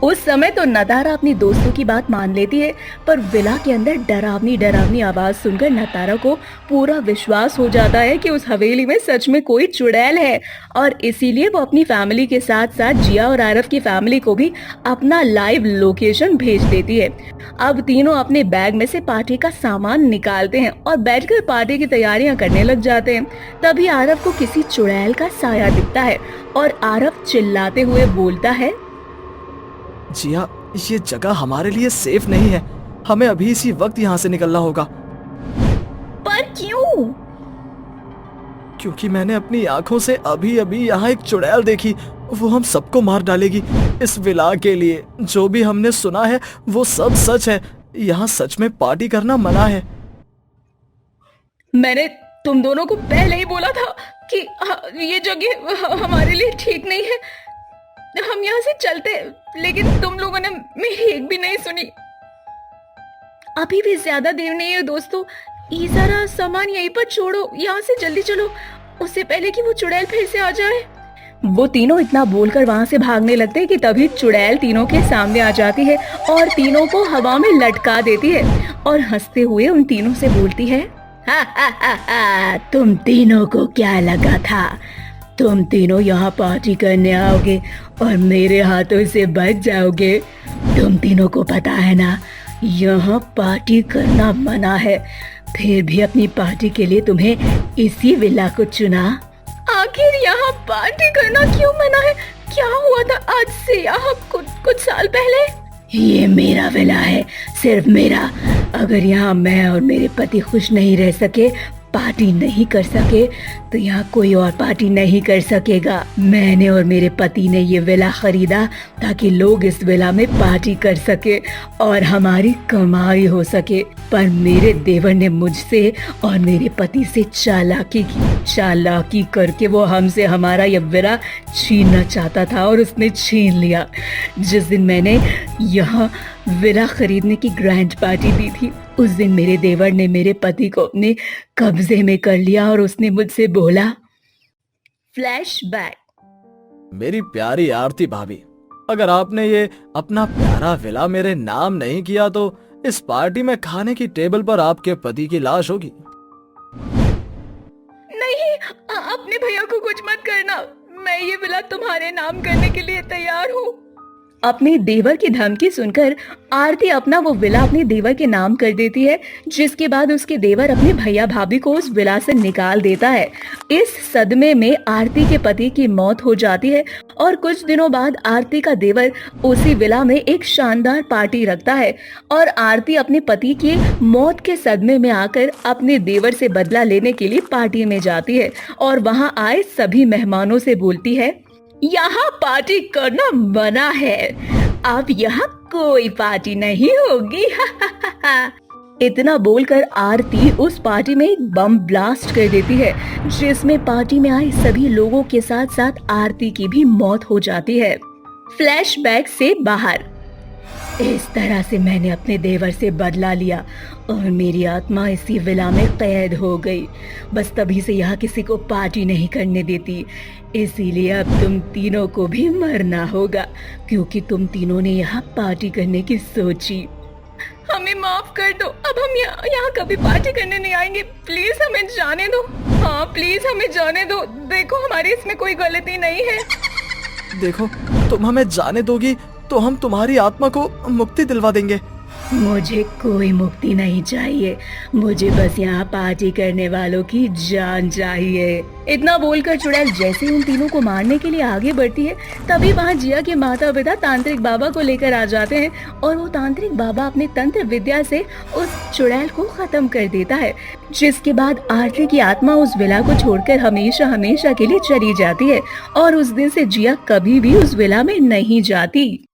उस समय तो नतारा अपनी दोस्तों की बात मान लेती है, पर विला के अंदर डरावनी डरावनी आवाज सुनकर नतारा को पूरा विश्वास हो जाता है कि उस हवेली में सच में कोई चुड़ैल है और इसीलिए वो अपनी फैमिली के साथ साथ जिया और आरव की फैमिली को भी अपना लाइव लोकेशन भेज देती है। अब तीनों अपने बैग में से पार्टी का सामान निकालते हैं और बैठकर पार्टी की तैयारियां करने लग जाते हैं। तभी आरव को किसी चुड़ैल का साया दिखता है और आरव चिल्लाते हुए बोलता है, जिया ये जगह हमारे लिए सेफ नहीं है, हमें अभी इसी वक्त यहाँ से निकलना होगा। पर क्यों? क्योंकि मैंने अपनी आंखों से अभी अभी यहाँ एक चुड़ैल देखी, वो हम सबको मार डालेगी। इस विला के लिए जो भी हमने सुना है वो सब सच है। यहाँ सच में पार्टी करना मना है। मैंने तुम दोनों को पहले ही बोला था कि ये जगह हमारे लिए ठीक नहीं है, हम यहाँ से चलते, लेकिन तुम लोगों ने मेरी एक भी नहीं सुनी। अभी भी ज्यादा देर नहीं है दोस्तों, ये सारा सामान यहीं पर छोड़ो, यहाँ से जल्दी चलो, उससे पहले कि वो चुड़ैल फिर से आ जाए। वो तीनों इतना बोलकर वहाँ से भागने लगते हैं कि तभी चुड़ैल तीनों के सामने आ जाती है और तीनों को हवा में लटका देती है और हंसते हुए उन तीनों से बोलती है, हा, तुम तीनों को क्या लगा था तुम तीनों यहाँ पार्टी करने आओगे और मेरे हाथों से बच जाओगे? तुम तीनों को पता है ना यहाँ पार्टी करना मना है, फिर भी अपनी पार्टी के लिए तुम्हें इसी विला को चुना। आखिर यहाँ पार्टी करना क्यों मना है? क्या हुआ था आज से यहाँ कुछ साल पहले? ये मेरा विला है, सिर्फ मेरा। अगर यहाँ मैं और मेरे पति खुश नहीं रह सके, पार्टी नहीं कर सके, तो यहाँ कोई और पार्टी नहीं कर सकेगा। मैंने और मेरे पति ने ये विला खरीदा ताकि लोग इस विला में पार्टी कर सके और हमारी कमाई हो सके, पर मेरे देवर ने मुझसे और मेरे पति से चालाकी करके वो हमसे हमारा ये विला छीनना चाहता था और उसने छीन लिया। जिस दिन मैंने यहाँ विला खरीदने की ग्रैंड पार्टी दी थी, उस दिन मेरे देवर ने मेरे पति को अपने कब्जे में कर लिया और उसने मुझसे बोला। फ्लैशबैक। मेरी प्यारी आरती भाभी, अगर आपने ये अपना प्यारा विला मेरे नाम नहीं किया तो इस पार्टी में खाने की टेबल पर आपके पति की लाश होगी। नहीं, अपने भैया को कुछ मत करना, मैं ये विला तुम्हारे नाम करने के लिए तैयार हूँ। अपने देवर की धमकी सुनकर आरती अपना वो विला अपने देवर के नाम कर देती है, जिसके बाद उसके देवर अपने भैया भाभी को उस विला से निकाल देता है। इस सदमे में आरती के पति की मौत हो जाती है और कुछ दिनों बाद आरती का देवर उसी विला में एक शानदार पार्टी रखता है और आरती अपने पति की मौत के सदमे में आकर अपने देवर से बदला लेने के लिए पार्टी में जाती है और वहाँ आए सभी मेहमानों से बोलती है, यहाँ पार्टी करना मना है, अब यहाँ कोई पार्टी नहीं होगी। इतना बोलकर आरती उस पार्टी में एक बम ब्लास्ट कर देती है, जिसमें पार्टी में आए सभी लोगों के साथ साथ आरती की भी मौत हो जाती है। फ्लैशबैक से बाहर। इस तरह से मैंने अपने देवर से बदला लिया और मेरी आत्मा इसी विला में कैद हो गई। बस तभी से यहाँ किसी को पार्टी नहीं करने देती। इसीलिए अब तुम तीनों को भी मरना होगा, क्योंकि तुम तीनों ने यहाँ पार्टी करने की सोची। हमें माफ कर दो, अब हम यहाँ कभी पार्टी करने नहीं आएंगे। प्लीज हमें जाने दो। हाँ प्लीज हमें जाने दो। देखो हमारी इसमें कोई गलती नहीं है। देखो, तुम हमें जाने दोगी तो हम तुम्हारी आत्मा को मुक्ति दिलवा देंगे। मुझे कोई मुक्ति नहीं चाहिए, मुझे बस यहाँ पार्टी करने वालों की जान चाहिए। इतना बोलकर चुड़ैल जैसे ही उन तीनों को मारने के लिए आगे बढ़ती है, तभी वहाँ जिया के माता पिता तांत्रिक बाबा को लेकर आ जाते हैं और वो तांत्रिक बाबा अपने तंत्र विद्या से उस चुड़ैल को खत्म कर देता है, जिसके बाद आरती की आत्मा उस विला को छोड़कर हमेशा हमेशा के लिए चली जाती है और उस दिन से जिया कभी भी उस विला में नहीं जाती।